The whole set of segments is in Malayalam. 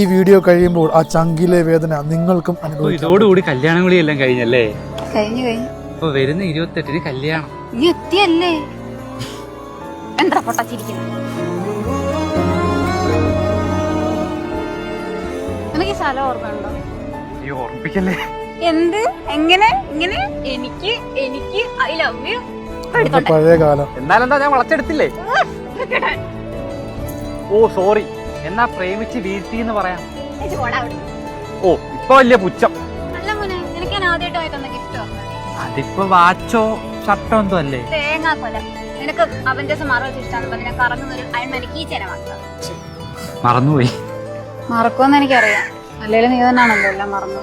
ഈ വീഡിയോ കഴിയുമ്പോൾ ആ ചങ്കിലെ വേദന നിങ്ങൾക്കും അനുഭവിക്കും. ഇതോടുകൂടി കല്യാണം കൂടി എല്ലാം കഴിഞ്ഞല്ലേ? കഴിഞ്ഞു. അപ്പൊ വരുന്ന 28-ന് കല്യാണം. നീ എത്തിയല്ലേ? എന്താ പൊട്ടാച്ചിരിക്കുന്നത്? എനിക്ക് സ്ഥലം ഓർമ്മയുണ്ടോ? ഈ ഓർമ്മിപ്പിക്കല്ലേ. എന്ത്? എങ്ങനെ? ഇങ്ങനെ? എനിക്ക് എനിക്ക് ഐ ലവ് യു. പഴയ കാലം. എന്നാലെന്താ, ഞാൻ വളച്ചെടുത്തില്ലേ? ഓ സോറി. എന്നാ പ്രേമിച്ച് വീഴ്ത്തി എന്ന് പറയാം. ഓ ഇപ്പൊ വലിയ പുച്ഛം. അല്ല മോനെ, നിനക്ക് ഞാൻ ആദ്യമായിട്ട് തന്ന ഗിഫ്റ്റ് അതിപ്പോ വാച്ചോ ഷർട്ടോ എന്തോ അല്ലേ? തേങ്ങാക്കൊല. നിനക്ക് അവന്റേഴ്സ് മാർവൽസ് ഇഷ്ടമാണെന്ന് പറഞ്ഞാൽ കറങ്ങുന്ന ഒരു അയൺമാൻ കീച്ചേനെ വാങ്ങിച്ചത്. മറന്നുപോയി. മറക്കുമെന്ന് എനിക്കറിയാം. അല്ലേലും നീ തന്നെയാണല്ലോ എല്ലാം മറന്നു.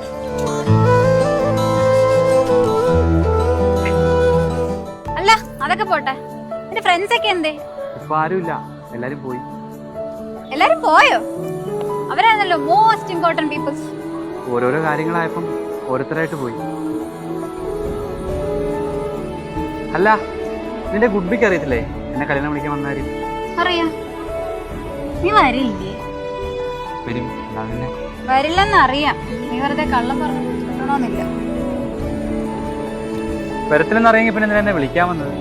അല്ല അതൊക്കെ പോട്ടെ, എന്റെ ഫ്രണ്ട്സ് ഒക്കെ എന്തേ? ഇപ്പൊ ആരുമില്ല, എല്ലാരും പോയി. എല്ലാരും പോയോ? അവരാണല്ലോ മോസ്റ്റ് ഇമ്പോർട്ടന്റ് പീപ്പിൾസ്. ഓരോരോ കാര്യങ്ങളായപ്പം ഓരോരുത്തരായിട്ട് പോയി. അല്ല, നിന്റെ ഗുഡ്ബിക്ക് അറിയത്തില്ലേ എന്നെ കല്യാണം വിളിക്കാൻ വന്നാര്? അറിയാം. നീ വരില്ലേ? വരും. വരില്ലെന്ന് അറിയാം. നീ വെറുതെ കള്ളം പറഞ്ഞോന്നില്ല. വരത്തില്ലെന്ന് അറിയെങ്കിൽ പിന്നെ എന്തിനാ എന്നെ വിളിക്കാൻ വന്നത്?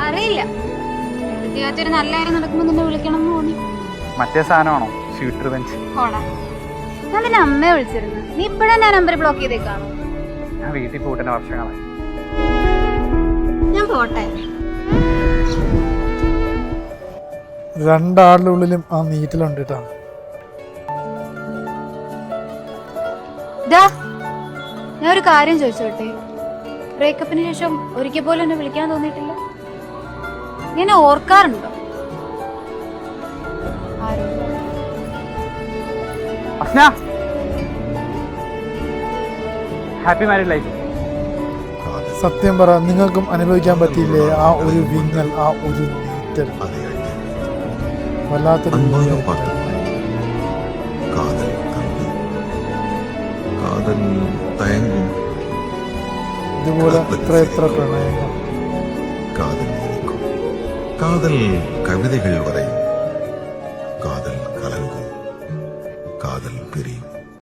അറിയില്ല. ജീവിതത്തിൽ നല്ല കാര്യം നടക്കുമ്പോ നിന്നെ വിളിക്കണം എന്ന് തോന്നി. മറ്റേ സാധനമാണോ സ്വീറ്റ് റിവെഞ്ച്? ഞാൻ നിന്നെ അമ്മയെ വിളിച്ചിരുന്നു. നീ ഇപ്പഴാ ഞാൻ നമ്പർ ബ്ലോക്ക് ചെയ്തേക്കാണോ? ഞാൻ വീട്ടിൽ പോട്ടെ വർഷങ്ങളായി. ഞാൻ പോട്ടെ. രണ്ടാളുടെ ഉള്ളിലും ആ നീറ്റിലുണ്ട് കേട്ടോ. ഞാൻ ഒരു കാര്യം ചോദിച്ചോട്ടെ? ബ്രേക്കപ്പിന് ശേഷം ഒരിക്കൽ പോലും എന്നെ വിളിക്കാൻ തോന്നിയിട്ടില്ല? ഞാൻ ഓർക്കാറുണ്ടോ? Happy married life. സത്യം പറ, നിങ്ങൾക്കും അനുഭവിക്കാൻ പറ്റിയില്ലേ ആ ഒരു വിങ്ങൽ, ആ ഒരു നീറ്റൽ? വല്ലാത്തൊരു ഇതുപോലെ എത്ര പ്രണയങ്ങൾ. കാതൽ കവിതകൾ പറയും, കാതൽ കലങ്കും, കാതൽ പിരിയും.